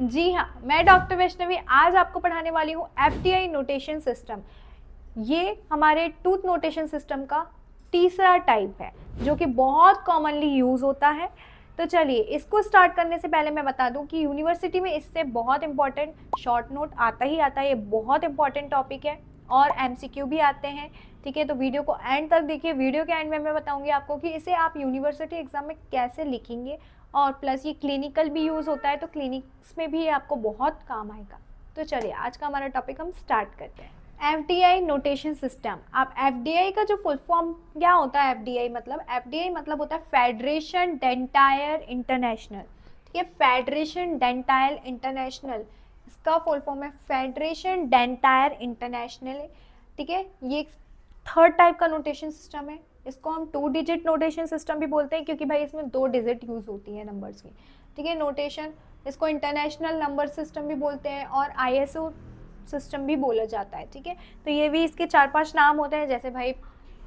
जी हाँ, मैं डॉक्टर वैष्णवी आज आपको पढ़ाने वाली हूँ एफडीआई नोटेशन सिस्टम। ये हमारे टूथ नोटेशन सिस्टम का तीसरा टाइप है जो कि बहुत कॉमनली यूज़ होता है। तो चलिए इसको स्टार्ट करने से पहले मैं बता दूं कि यूनिवर्सिटी में इससे बहुत इंपॉर्टेंट शॉर्ट नोट आता ही आता है। ये बहुत इंपॉर्टेंट टॉपिक है और एमसीक्यू भी आते हैं। ठीक है, तो वीडियो को एंड तक देखिए। वीडियो के एंड में मैं बताऊंगी आपको कि इसे आप यूनिवर्सिटी एग्जाम में कैसे लिखेंगे और प्लस ये क्लिनिकल भी यूज़ होता है, तो क्लिनिक्स में भी ये आपको बहुत काम आएगा। तो चलिए आज का हमारा टॉपिक हम स्टार्ट करते हैं। FDI notation system. आप एफडीआई का जो फुल फॉर्म क्या होता है, एफडीआई मतलब होता है फेडरेशन डेंटायर इंटरनेशनल। ठीक है, फेडरेशन डेंटायर इंटरनेशनल इसका फुल फॉर्म है फेडरेशन डेंटायर इंटरनेशनल। ठीक है, ये थर्ड टाइप का नोटेशन सिस्टम है। इसको हम 2 डिजिट नोटेशन सिस्टम भी बोलते हैं क्योंकि भाई इसमें 2 डिजिट यूज होती है नंबर्स की। ठीक है, नोटेशन इसको इंटरनेशनल नंबर सिस्टम भी बोलते हैं और आईएसओ सिस्टम भी बोला जाता है। ठीक है, तो ये भी इसके 4-5 नाम होते हैं। जैसे भाई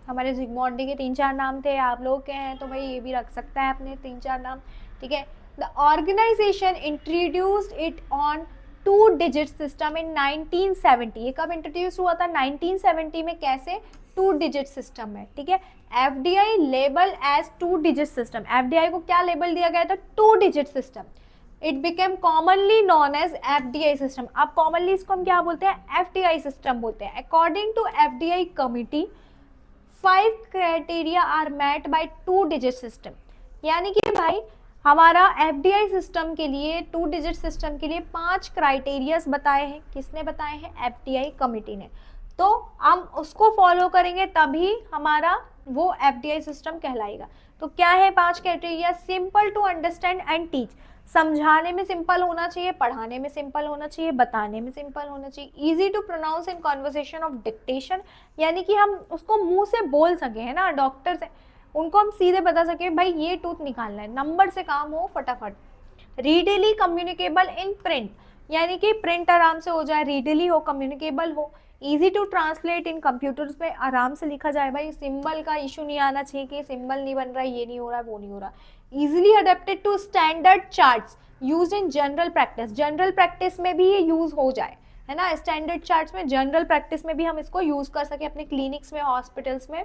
हमारे जिग्मॉन्डी के 3-4 नाम थे, आप लोग के हैं तो भाई ये भी रख सकता है अपने 3-4 नाम। ठीक है, the organisation introduced it on 2 digit system in 1970। ये कब इंट्रोड्यूस हुआ था? 1970 में। कैसे? 2 डिजिट सिस्टम है। ठीक है, FDI label as 2 digit system. FDI को क्या लेबल दिया गया था? 2 digit system. It became commonly known as FDI system. अब कॉमनली इसको हम क्या बोलते हैं? एफडीआई सिस्टम बोलते हैं। According to FDI committee 5 criteria are met by 2 digit system. यानी कि भाई हमारा एफडीआई सिस्टम के लिए 2 डिजिट सिस्टम के लिए 5 क्राइटेरियाज बताए हैं। किसने बताए हैं? एफडीआई कमिटी ने। तो हम उसको फॉलो करेंगे तभी हमारा वो एफडीआई सिस्टम कहलाएगा। तो क्या है 5 criteria? Simple to understand and teach. समझाने में सिंपल होना चाहिए, पढ़ाने में सिंपल होना चाहिए, बताने में सिंपल होना चाहिए। Easy to pronounce in conversation of dictation, यानी कि हम उसको मुंह से बोल सके, है ना, डॉक्टर से उनको हम सीधे बता सके भाई ये टूथ निकालना है, नंबर से काम हो फटाफट। रीडली कम्युनिकेबल इन प्रिंट, यानी कि प्रिंट आराम से हो जाए, रीडली हो, कम्युनिकेबल हो। Easy to translate in computers में आराम से लिखा जाए। भाई सिंबल का इशू नहीं आना चाहिए कि सिंबल नहीं बन रहा है, ये नहीं हो रहा है, वो नहीं हो रहा। Easily adapted to standard charts used in general practice. General practice में भी ये यूज हो जाए, है ना, स्टैंडर्ड चार्ट्स में, जनरल प्रैक्टिस में भी हम इसको यूज कर सके अपने क्लिनिक्स में, हॉस्पिटल्स में।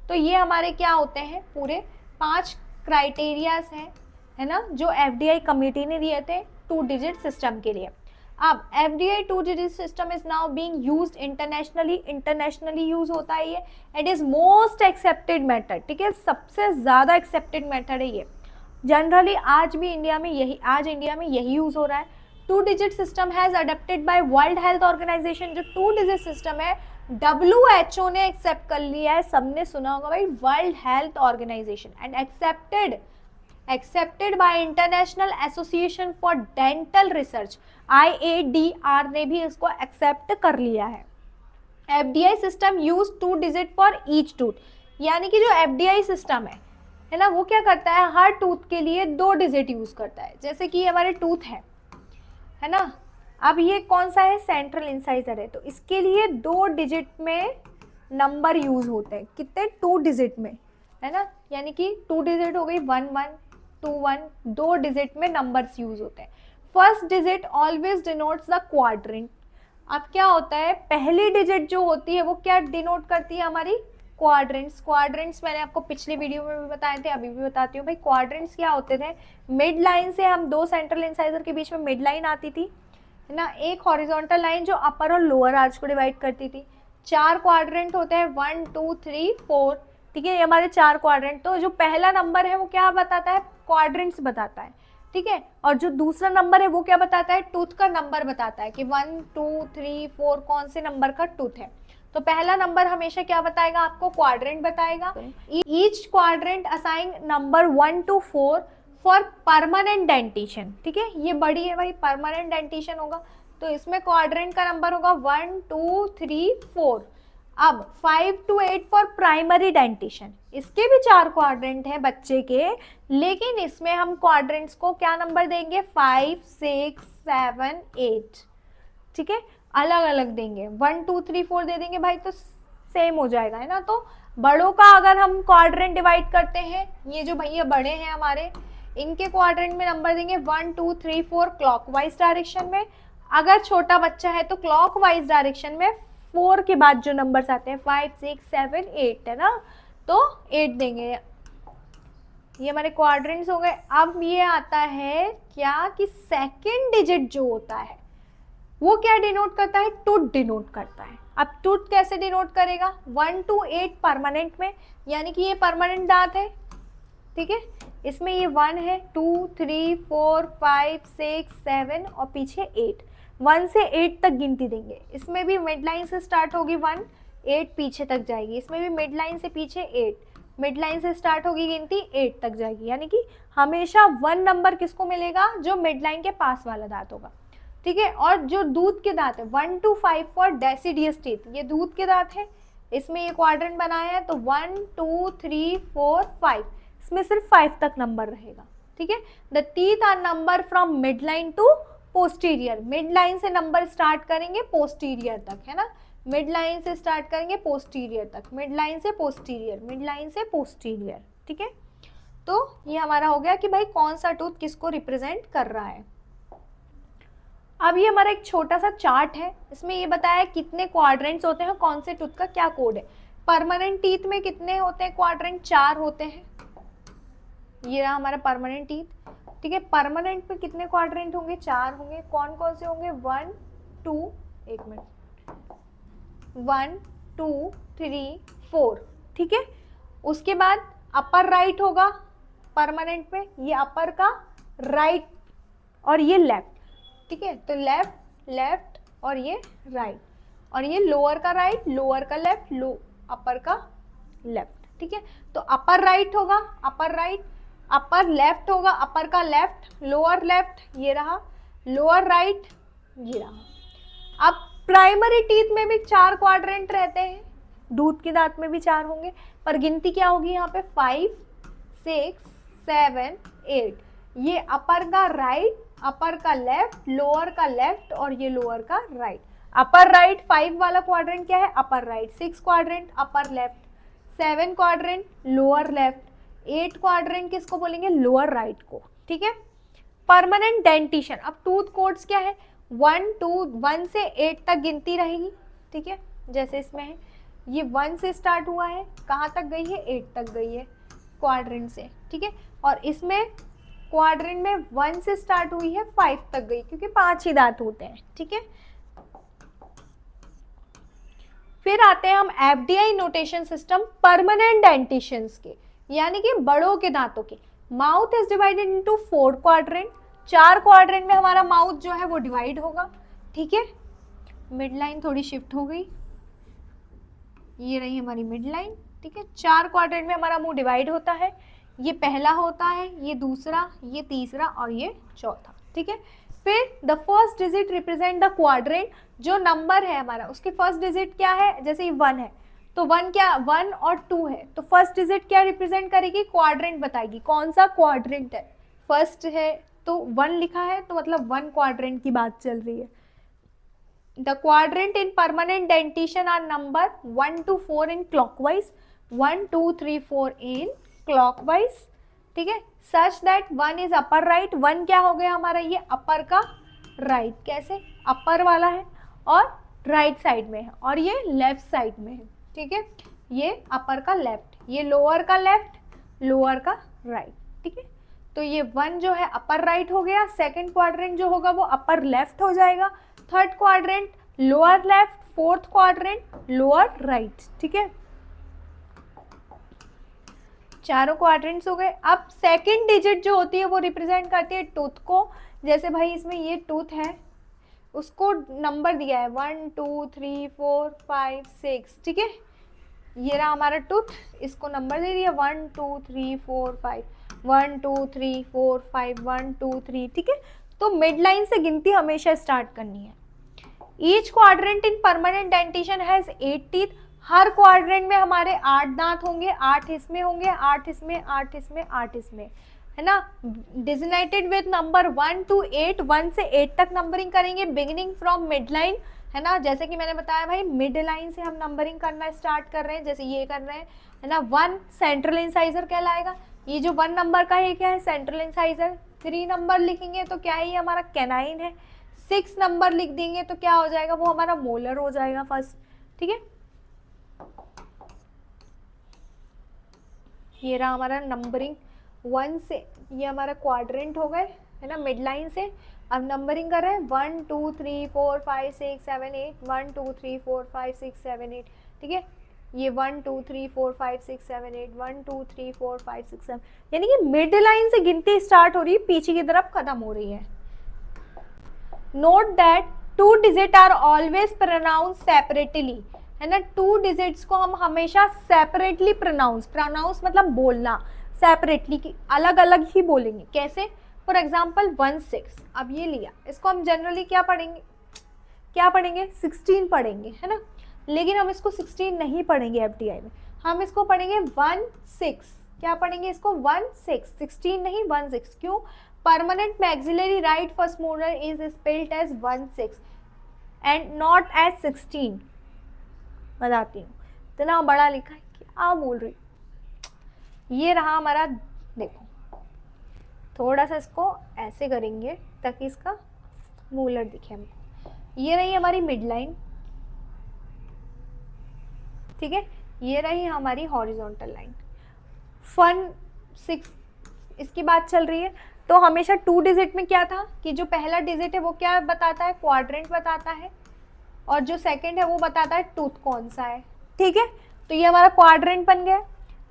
तो ये हमारे क्या होते हैं? पूरे 5 क्राइटेरियाज हैं, है ना, जो एफडीआई कमिटी ने दिए थे 2 डिजिट सिस्टम के लिए। अब FDI 2 digit system is now being used internationally. Internationally use होता है ये। It is most accepted method. ठीक है, सबसे ज्यादा एक्सेप्टेड मेथड है ये। जनरली आज इंडिया में यही यूज हो रहा है। 2 digit system has adopted by world health organisation. जो 2 डिजिट सिस्टम है WHO ने एक्सेप्ट कर लिया है। सबने सुना होगा भाई, world health organisation. And accepted by international association for dental research, IADR ने भी इसको एक्सेप्ट कर लिया है। FDI system use 2 digit for each tooth, यानी कि जो एफडीआई सिस्टम है ना, वो क्या करता है? हर टूथ के लिए 2 डिजिट यूज करता है। जैसे कि हमारे टूथ है ना, अब ये कौन सा है? सेंट्रल इंसाइजर है, तो इसके लिए 2 डिजिट में नंबर यूज होते हैं। कितने? 2 डिजिट में, है ना, यानी कि 2 डिजिट हो गई 1 1 2 1, 2 डिजिट में नंबर्स यूज होते हैं। First digit always denotes the quadrant. अब क्या होता है? पहली डिजिट जो होती है वो क्या डिनोट करती है? हमारी क्वाड्रेंट्स। क्वाड्रेंट्स मैंने आपको पिछले वीडियो में भी बताए थे, अभी भी बताती हूँ भाई। क्वाड्रेंट्स क्या होते थे? मिड लाइन से हम 2 सेंट्रल इंसाइजर के बीच में मिड लाइन आती थी, है ना, एक हॉरिजॉन्टल लाइन जो अपर और लोअर आर्च को डिवाइड करती थी। 4 क्वाड्रेंट होते हैं, 1 2 3 4। ठीक है, ये हमारे 4 क्वाड्रेंट। तो जो पहला नंबर है वो क्या बताता है? क्वाड्रेंट्स बताता है। ठीक है, और जो दूसरा नंबर है वो क्या बताता है? टूथ का नंबर बताता है कि 1 2 3 4 कौन से नंबर का टूथ है। तो पहला नंबर हमेशा क्या बताएगा आपको? क्वाड्रेंट बताएगा। Each quadrant assign number 1 to 4 for permanent dentition. ठीक है, ये बड़ी है भाई, परमानेंट डेंटिशन होगा तो इसमें क्वाड्रेंट का नंबर होगा 1 2 3 4। अब 5 to 8 फॉर प्राइमरी डेंटिशन। इसके भी 4 क्वाड्रेंट हैं बच्चे के, लेकिन इसमें हम क्वाड्रेंट्स को क्या नंबर देंगे? 5 6 7 8। ठीक है, अलग अलग देंगे, 1 2 3 4 दे देंगे भाई तो सेम हो जाएगा, है ना। तो बड़ों का अगर हम क्वाड्रेंट डिवाइड करते हैं, ये जो भैया बड़े हैं हमारे, इनके क्वाड्रेंट में नंबर देंगे 1 2 3 4 क्लॉकवाइज डायरेक्शन में। अगर छोटा बच्चा है तो क्लॉकवाइज डायरेक्शन में 4 के बाद जो नंबर्स आते हैं 5 6 7 8 है ना, तो 8 देंगे। ये हमारे क्वाड्रेंट्स हो गए। अब ये आता है क्या कि सेकंड डिजिट जो होता है वो क्या डिनोट करता है, टूथ डिनोट करता है। अब टूथ कैसे डिनोट करेगा, 1 to 8 परमानेंट में, यानी कि ये परमानेंट दांत है, ठीक है। इसमें ये 1 है, 2 3 4 5 6 7 और पीछे 8, 1 से 8 तक गिनती देंगे। इसमें भी मिड लाइन से स्टार्ट होगी 1, 8 पीछे तक जाएगी। इसमें भी मिड लाइन से पीछे 8, मिड लाइन से स्टार्ट होगी गिनती 8 तक जाएगी। यानी कि हमेशा 1 नंबर किसको मिलेगा, जो मिड लाइन के पास वाला दांत होगा, ठीक है। और जो दूध के दांत है 1 to 5 फॉर डेसिडियस टीथ, ये दूध के दांत है, इसमें ये क्वाड्रेंट बनाया है तो 1 2 3 4 5, इसमें सिर्फ 5 तक नंबर रहेगा, ठीक है। The teeth are number from mid line to posterior, mid line से नंबर स्टार्ट करेंगे पोस्टीरियर तक, है ना, मिड लाइन से स्टार्ट करेंगे पोस्टीरियर तक, मिड लाइन से पोस्टीरियर, मिड लाइन से पोस्टीरियर, ठीक है। तो ये हमारा हो गया कि भाई कौन सा टूथ किसको रिप्रेजेंट कर रहा है। अब ये हमारा एक छोटा सा चार्ट है, इसमें ये बताया है कितने क्वाड्रेंट्स होते हैं, कौन से टूथ का क्या कोड है। परमानेंट टीथ में कितने होते हैं क्वाड्रेंट, 4 होते हैं। ये रहा हमारा परमानेंट टीथ, ठीक है। परमानेंट में कितने क्वाड्रेंट होंगे, 4 होंगे। कौन कौन से होंगे, 1 2 1 मिनट 1 2 3 4, ठीक है। उसके बाद अपर राइट होगा परमानेंट में, ये अपर का राइट और ये लेफ्ट, ठीक है। तो लेफ्ट लेफ्ट और ये राइट, और ये लोअर का राइट, लोअर का लेफ्ट, अपर का लेफ्ट, ठीक है। तो अपर राइट होगा अपर राइट, अपर लेफ्ट होगा अपर का लेफ्ट, लोअर लेफ्ट ये रहा, लोअर राइट ये रहा। अब प्राइमरी टीथ में भी 4 क्वाड्रेंट रहते हैं, दूध के दांत में भी 4 होंगे, पर गिनती क्या होगी यहाँ पे 5 6 7 8। ये अपर का राइट, अपर का लेफ्ट, लोअर का लेफ्ट और ये लोअर का राइट। अपर राइट 5 वाला क्वाड्रेंट क्या है, upper right, 6 quadrant upper left, 7 quadrant lower left, 8 quadrant किसको बोलेंगे, लोअर राइट को, ठीक है। परमानेंट डेंटिशन, अब टूथ कोड्स क्या है, 1 से 8 तक गिनती रहेगी, ठीक है। जैसे इसमें है ये 1 से स्टार्ट हुआ है, कहाँ तक गई है, 8 तक गई है क्वाड्रेंट से, ठीक है। और इसमें क्वाड्रेंट में 1 से स्टार्ट हुई है 5 तक गई, क्योंकि 5 ही दांत होते हैं, ठीक है। फिर आते हैं हम एफडीआई नोटेशन सिस्टम परमानेंट डेंटिशंस के, यानी कि बड़ों के दांतों के। Mouth is divided into 4 quadrant, 4 quadrant में हमारा माउथ जो है वो डिवाइड होगा, ठीक है। मिड लाइन थोड़ी शिफ्ट हो गई, ये रही हमारी मिड लाइन, ठीक है। 4 क्वाड्रेंट में हमारा मुंह डिवाइड होता है, ये पहला होता है, ये दूसरा, ये तीसरा और ये चौथा, ठीक है। फिर the first digit represent the quadrant, जो नंबर है हमारा उसकी फर्स्ट डिजिट क्या है, जैसे ये 1 है तो 1 क्या, 1 और 2 है, तो फर्स्ट डिजिट क्या रिप्रेजेंट करेगी, क्वाड्रेंट बताएगी, कौन सा क्वाड्रेंट है। फर्स्ट है तो 1 लिखा है तो मतलब 1 क्वाड्रेंट की बात चल रही है। The quadrant in permanent dentition are number 1 to 4 in clockwise, 1 2 3 4 in clockwise, ठीक है। Such that 1 is upper right, 1 क्या हो गया हमारा, ये अपर का राइट, कैसे, अपर वाला है और राइट साइड में है और ये लेफ्ट साइड में है, ठीक है। ये अपर का लेफ्ट, ये लोअर का लेफ्ट, लोअर का राइट, ठीक है। तो ये 1 जो है अपर राइट हो गया, सेकंड क्वाड्रेंट जो होगा वो अपर लेफ्ट हो जाएगा, third quadrant lower left, fourth quadrant lower right, ठीक है। चारों क्वाड्रेंट्स हो गए। अब सेकंड डिजिट जो होती है वो रिप्रेजेंट करती है टूथ को, जैसे भाई इसमें ये टूथ है, उसको नंबर दिया है 1 2 3 4 5 6, ठीक है। ये रहा हमारा टूथ, इसको नंबर दे दिया 1 2 3 4 5, 1 2 3 4 5 1 2 3, ठीक है। तो मिड लाइन से गिनती हमेशा स्टार्ट करनी है। Each quadrant in permanent dentition has 8 teeth, her quadrant में हमारे 8 दांत होंगे, 8 इसमें होंगे, 8 इसमें, 8 इसमें, 8 इसमें, है ना। डिजिनेटेड विद नंबर 1 to 8, 1 से 8 तक नंबरिंग करेंगे, बिगिनिंग फ्रॉम मिड लाइन, है ना। जैसे कि मैंने बताया भाई मिड लाइन से हम नंबरिंग करना स्टार्ट कर रहे हैं, जैसे ये कर रहे हैं, है ना। 1 सेंट्रल इंसाइजर कहलाएगा, ये जो 1 नंबर का है क्या है, सेंट्रल इंसाइजर। 3 नंबर लिखेंगे तो क्या है, ये हमारा कैनाइन है। 6 नंबर लिख देंगे तो क्या हो जाएगा, वो हमारा मोलर हो जाएगा फर्स्ट। ठीक है, ये रहा हमारा नंबरिंग 1 से, ये हमारा क्वाड्रेंट हो गए है ना, मिड लाइन से। अब नंबरिंग कर रहे हैं 1 2 3 4 5 6 7 8, 1 2 3 4 5 6 7 8। ठीक है, ये 1 2 3 4 5 6 7 8, 1 2 3 4 5 6 7, यानी कि मिड लाइन से गिनती स्टार्ट हो रही है, पीछे की तरफ खत्म हो रही है। Note that 2 digit are always pronounce separately, है ना। 2 डिजिट्स को हम हमेशा सेपरेटली प्रोनाउंस मतलब बोलना, सेपरेटली की अलग अलग ही बोलेंगे। कैसे, फॉर एग्जाम्पल 1 6, अब ये लिया, इसको हम जनरली क्या पढ़ेंगे 16 पढ़ेंगे, है ना। लेकिन हम इसको 16 नहीं पढ़ेंगे एफडीआई में, हम इसको पढ़ेंगे 1 6। क्या पढ़ेंगे इसको, 1 6, 16 नहीं 1 6। क्यों, permanent maxillary right first molar is spelled as 1 6 and not as 16। बताती हूँ, इतना बड़ा लिखा है, क्या बोल रही। ये रहा हमारा, देखो थोड़ा सा इसको ऐसे करेंगे ताकि इसका मूलर दिखे हमको। ये रही हमारी मिड लाइन, ठीक है, ये रही हमारी हॉरिजॉन्टल लाइन। 1 6 इसकी बात चल रही है। तो हमेशा 2 डिजिट में क्या था कि जो पहला डिजिट है वो क्या बताता है, क्वाड्रेंट बताता है, और जो सेकंड है वो बताता है टूथ कौन सा है। ठीक है, तो ये हमारा क्वाड्रेंट बन गया।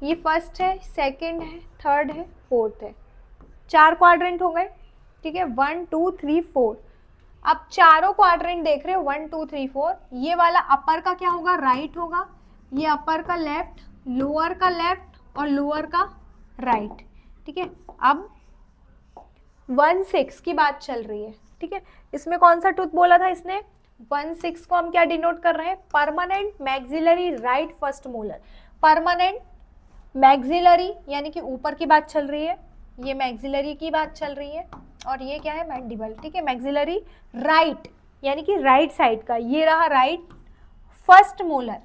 ये फर्स्ट है, सेकंड है, थर्ड है, फोर्थ है, 4 क्वाड्रेंट हो गए। ठीक है, 1 2 3 4। अब चारों क्वाड्रेंट देख रहे हो 1 2 3 4। ये वाला अपर का क्या होगा, राइट होगा, ये अपर का लेफ्ट, लोअर का लेफ्ट और लोअर का राइट। ठीक है, अब 1 6 की बात चल रही है। ठीक है, इसमें कौन सा टूथ बोला था इसने, 1 6 को हम क्या डिनोट कर रहे हैं, permanent maxillary right first molar. Permanent maxillary यानी कि ऊपर की बात चल रही है, ये मैक्सिलरी की बात चल रही है, और ये क्या है, मैंडिबल। ठीक है, मैक्सिलरी राइट यानी कि राइट साइड का, ये रहा right first molar.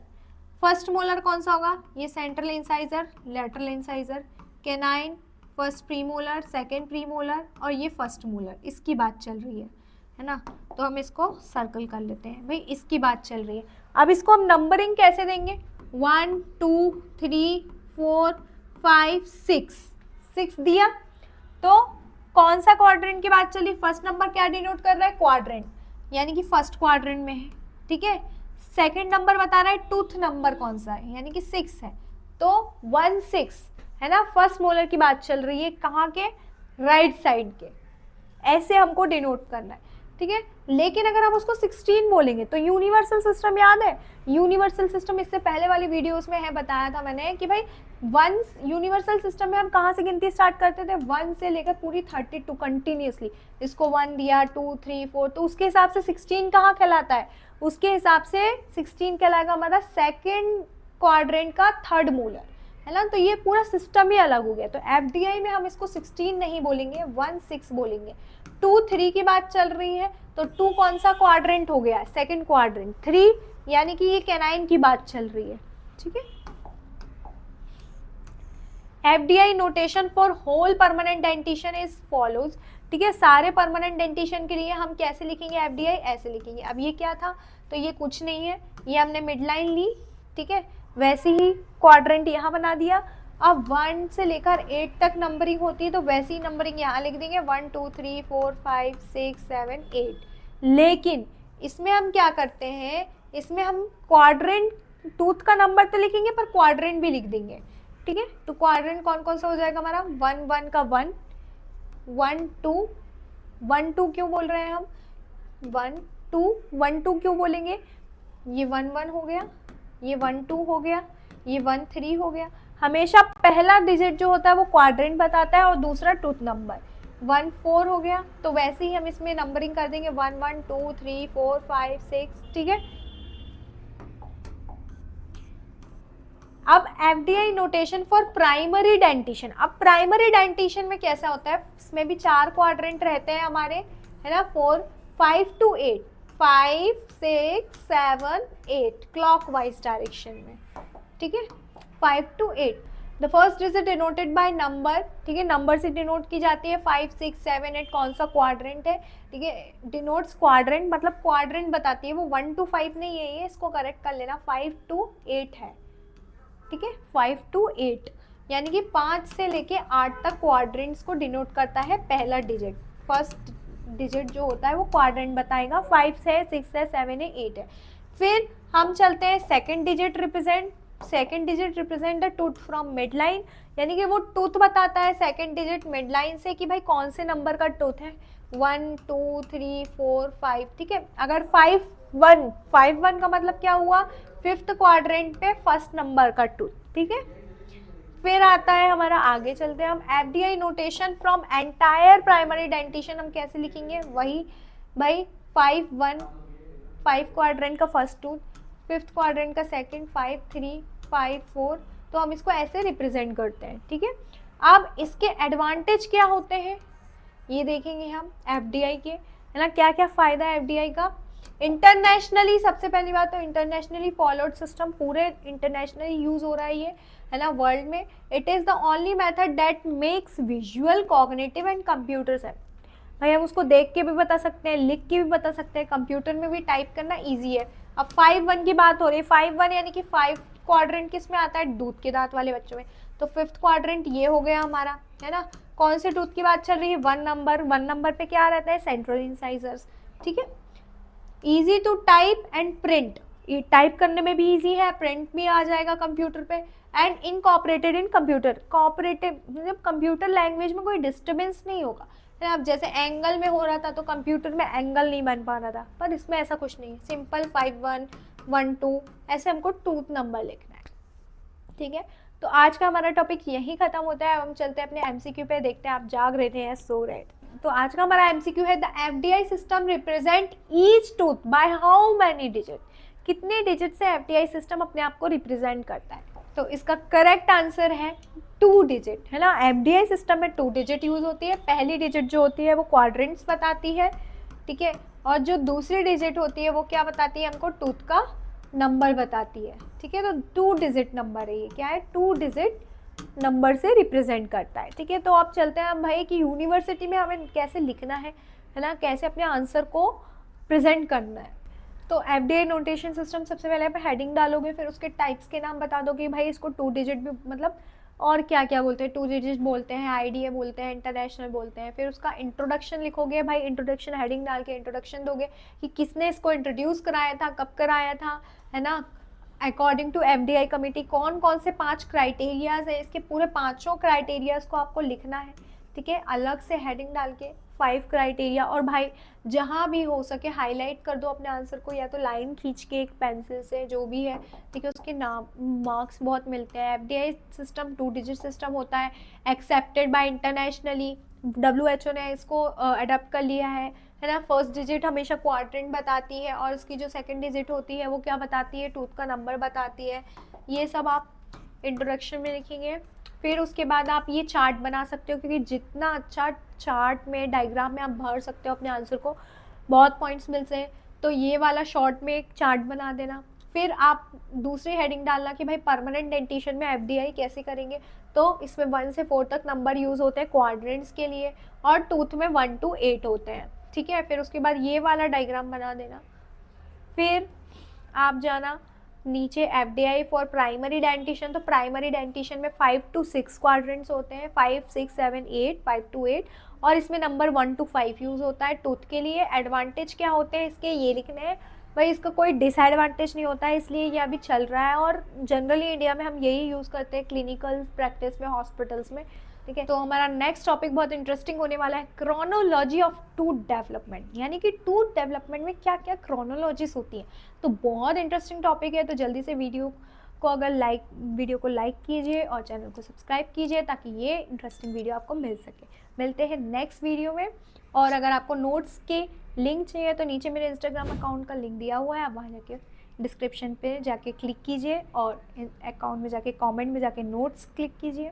First molar कौन सा होगा, ये central incisor, lateral incisor, canine, first premolar, second premolar, और ये फर्स्ट मोलर, इसकी बात चल रही है ना। तो हम इसको सर्कल कर लेते हैं, भाई इसकी बात चल रही है। अब इसको हम नंबरिंग कैसे देंगे, 1 2 3 4 5 6 दिया। तो कौन सा क्वाड्रेंट की बात चली, फर्स्ट नंबर क्या डिनोट कर रहा है, क्वाड्रेंट, यानी कि फर्स्ट क्वाड्रेंट में है। ठीक है, सेकंड नंबर बता रहा है टूथ नंबर कौन सा है, यानी कि 6 है। तो 1 6 है ना, फर्स्ट मोलर की बात चल रही है, कहाँ के, राइट साइड के। ऐसे हमको डिनोट करना है। ठीक है, लेकिन अगर हम उसको 16 बोलेंगे तो यूनिवर्सल सिस्टम याद है, यूनिवर्सल सिस्टम इससे पहले वाली वीडियोस में है, बताया था मैंने कि भाई 1 यूनिवर्सल सिस्टम में हम कहाँ से गिनती स्टार्ट करते थे, 1 से लेकर पूरी 32 कंटिन्यूसली। इसको 1 दिया, 2 3 4, तो उसके हिसाब से 16 कहाँ कहलाता है, उसके हिसाब से 16 कहलाएगा हमारा सेकेंड क्वाड्रेंट का थर्ड मोलर, है ना। तो ये पूरा सिस्टम ही अलग हो गया। तो एफडीआई में हम इसको 16 नहीं बोलेंगे, 1 6 बोलेंगे। 2 3 की बात चल रही है, तो 2 कौन सा क्वाड्रेंट हो गया, सेकंड क्वाड्रेंट। 3 यानी कि ये कैनाइन की बात चल रही है। ठीक है, FDI notation for whole permanent dentition is follows. ठीक है, सारे परमानेंट डेंटिशन के लिए हम कैसे लिखेंगे एफडीआई, ऐसे लिखेंगे। अब ये क्या था, तो ये कुछ नहीं है, ये हमने मिड लाइन ली। ठीक है, वैसे ही क्वाड्रेंट यहाँ बना दिया। अब 1 से लेकर 8 तक नंबरिंग होती है, तो वैसी ही नंबरिंग यहाँ लिख देंगे 1 2 3 4 5 6 7 8। लेकिन इसमें हम क्या करते हैं, इसमें हम क्वाड्रेंट टूथ का नंबर तो लिखेंगे पर क्वाड्रेंट भी लिख देंगे। ठीक है, तो क्वाड्रेंट कौन कौन सा हो जाएगा हमारा, 1 1 का 1 1 2 1 2 क्यों बोल रहे हैं हम, 1 2 क्यों बोलेंगे, ये 1 1 हो गया, ये 1 2 हो गया, ये 1 3 हो गया। हमेशा पहला डिजिट जो होता है वो क्वाड्रेंट बताता है और दूसरा टूथ नंबर। 1 4 हो गया, तो वैसे ही हम इसमें नंबरिंग कर देंगे 1 1 2 3 4 5 6। ठीक है, अब FDI notation for primary dentition. अब प्राइमरी डेंटिशन में कैसा होता है, इसमें भी 4 क्वाड्रेंट रहते हैं हमारे, है ना, 4 5 to 8, 5 6 7 8 क्लॉकवाइज डायरेक्शन में। ठीक है, 5 to 8। The first digit denoted by number, ठीक है, नंबर से डिनोट की जाती है। 5, 6, 7, 8 कौन सा क्वाड्रेंट है, ठीक है, डिनोट्स क्वाड्रेंट, मतलब क्वाड्रेंट बताती है वो। 1 to 5 नहीं है ये, इसको करेक्ट कर लेना, 5 to 8 है, ठीक है, 5 to 8 यानी कि 5 से लेके 8 तक क्वाड्रेंट्स को डिनोट करता है पहला डिजिट। फर्स्ट डिजिट जो होता है वो क्वाड्रेंट बताएगा, 5 है, 6 है, 7 है, 8 है। फिर हम चलते हैं second digit represent, second digit represent the tooth from mid line, यानी कि वो टूथ बताता है सेकंड डिजिट मिड लाइन से कि भाई कौन से नंबर का टूथ है, 1, 2, 3, 4, 5, ठीक है। अगर 5, 1 का मतलब क्या हुआ, फिफ्थ क्वाड्रेंट पे फर्स्ट नंबर का टूथ, ठीक है। फिर आता है हमारा, आगे चलते हैं हम, FDI notation from entire primary dentition हम कैसे लिखेंगे, वही भाई 5, 1, 5 क्वाड्रेंट का फर्स्ट टूथ, फिफ्थ क्वाड्रेंट का सेकंड, 5, 3, 5, 4, तो हम इसको ऐसे रिप्रेजेंट करते हैं, ठीक है। अब इसके एडवांटेज क्या होते हैं ये देखेंगे हम एफडीआई के, है ना, क्या क्या फायदा है एफडीआई का। इंटरनेशनली, सबसे पहली बात तो इंटरनेशनली फॉलोड सिस्टम, पूरे इंटरनेशनली यूज हो रहा है ये, है ना, वर्ल्ड में। It is the only method that makes visual, cognitive and computer से, भाई हम उसको देख के भी बता सकते हैं, लिख के भी बता सकते हैं, कंप्यूटर में भी टाइप करना ईजी है। अब 5, 1 की बात हो रही है, 5, 1 यानी कि 5 क्वाड्रेंट किस में आता है, दूध के दांत वाले बच्चों में, तो फिफ्थ क्वाड्रेंट ये हो गया हमारा, है ना। कौन से टूथ की बात चल रही है, 1 नंबर, 1 नंबर पे क्या रहता है, सेंट्रल इंसाइजर्स, ठीक है। Easy to type and print, type करने में भी ईजी है, प्रिंट भी आ जाएगा कंप्यूटर पे। And incorporated in computer, cooperative मतलब कंप्यूटर लैंग्वेज में कोई डिस्टर्बेंस नहीं होगा, है ना। अब जैसे एंगल में हो रहा था तो कंप्यूटर में एंगल नहीं बन पा रहा था, पर इसमें ऐसा कुछ नहीं है, सिंपल 5, 1, 1, 2 ऐसे हमको टूथ नंबर लिखना है, ठीक है। तो आज का हमारा टॉपिक यही खत्म होता है। अब हम चलते हैं अपने एमसीक्यू पे, देखते हैं आप जाग रहे थे या सो रहे थे। तो आज का हमारा एमसीक्यू है, the FDI system represent each tooth by how many digit, कितने डिजिट से एफडीआई सिस्टम अपने आप को रिप्रेजेंट करता है। तो इसका करेक्ट आंसर है 2 डिजिट, है ना। एफडीआई सिस्टम में 2 डिजिट यूज होती है, पहली डिजिट जो होती है वो क्वाड्रेंट्स बताती है, ठीक है, और जो दूसरी डिजिट होती है वो क्या बताती है हमको, टूथ का नंबर बताती है, ठीक है। तो 2 डिजिट नंबर है ये, क्या है, 2 डिजिट नंबर से रिप्रेजेंट करता है, ठीक है। तो आप चलते हैं हम भाई कि यूनिवर्सिटी में हमें कैसे लिखना है ना, कैसे अपने आंसर को प्रेजेंट करना है। तो एफडीआई नोटेशन सिस्टम, सबसे पहले आप हेडिंग डालोगे, फिर उसके टाइप्स के नाम बता दोगे, भाई इसको 2 डिजिट भी मतलब और क्या क्या बोलते हैं, 2 डिजिट बोलते हैं, आईडीए बोलते हैं, इंटरनेशनल बोलते हैं। फिर उसका इंट्रोडक्शन लिखोगे, भाई इंट्रोडक्शन हेडिंग डाल के इंट्रोडक्शन दोगे कि किसने इसको इंट्रोड्यूस कराया था, कब कराया था, है ना, अकॉर्डिंग टू एफडीआई कमिटी कौन कौन से 5 क्राइटेरियाज है, इसके पूरे 5 क्राइटेरियाज को आपको लिखना है, ठीक है, अलग से हेडिंग डाल के 5 क्राइटेरिया। और भाई जहाँ भी हो सके हाईलाइट कर दो अपने आंसर को, या तो लाइन खींच के एक पेंसिल से, जो भी है, ठीक है, उसके नाम मार्क्स बहुत मिलते हैं। एफडीआई सिस्टम 2 डिजिट सिस्टम होता है, एक्सेप्टेड बाय इंटरनेशनली, WHO ने इसको अडॉप्ट कर लिया है ना। फर्स्ट डिजिट हमेशा क्वाड्रेंट बताती है, और उसकी जो सेकंड डिजिट होती है वो क्या बताती है, टूथ का नंबर बताती है। ये सब आप इंट्रोडक्शन में लिखेंगे। फिर उसके बाद आप ये चार्ट बना सकते हो, क्योंकि जितना अच्छा चार्ट में, डायग्राम में आप भर सकते हो अपने आंसर को, बहुत पॉइंट्स मिलते हैं। तो ये वाला शॉर्ट में एक चार्ट बना देना। फिर आप दूसरी हेडिंग डालना कि भाई परमानेंट डेंटिशन में एफडीआई कैसे करेंगे, तो इसमें 1 से 4 तक नंबर यूज़ होते हैं क्वाड्रेंट्स के लिए, और टूथ में 1 to 8 होते हैं, ठीक है। फिर उसके बाद ये वाला डायग्राम बना देना। फिर आप जाना नीचे, एफडीआई फॉर प्राइमरी डेंटिशन, तो प्राइमरी डेंटिशन में 5 to 6 क्वाड्रेंट्स होते हैं, 5, 6, 7, 8, 5 to 8, और इसमें नंबर 1 to 5 यूज़ होता है टूथ के लिए। एडवांटेज क्या होते हैं इसके, ये लिखने हैं भाई, इसका कोई डिसएडवांटेज नहीं होता है, इसलिए ये अभी चल रहा है, और जनरली इंडिया में हम यही यूज़ करते हैं क्लिनिकल प्रैक्टिस में, हॉस्पिटल्स में, ठीक है। तो हमारा नेक्स्ट टॉपिक बहुत इंटरेस्टिंग होने वाला है, क्रोनोलॉजी ऑफ टूथ डेवलपमेंट, यानी कि टूथ डेवलपमेंट में क्या क्या क्रोनोलॉजीज होती हैं। तो बहुत इंटरेस्टिंग टॉपिक है, तो जल्दी से वीडियो को लाइक कीजिए और चैनल को सब्सक्राइब कीजिए, ताकि ये इंटरेस्टिंग वीडियो आपको मिल सके। मिलते हैं नेक्स्ट वीडियो में। और अगर आपको नोट्स के लिंक चाहिए तो नीचे मेरे इंस्टाग्राम अकाउंट का लिंक दिया हुआ है, आप वहाँ जाके डिस्क्रिप्शन पे जाके क्लिक कीजिए, और अकाउंट में जाके कमेंट में जाके नोट्स क्लिक कीजिए।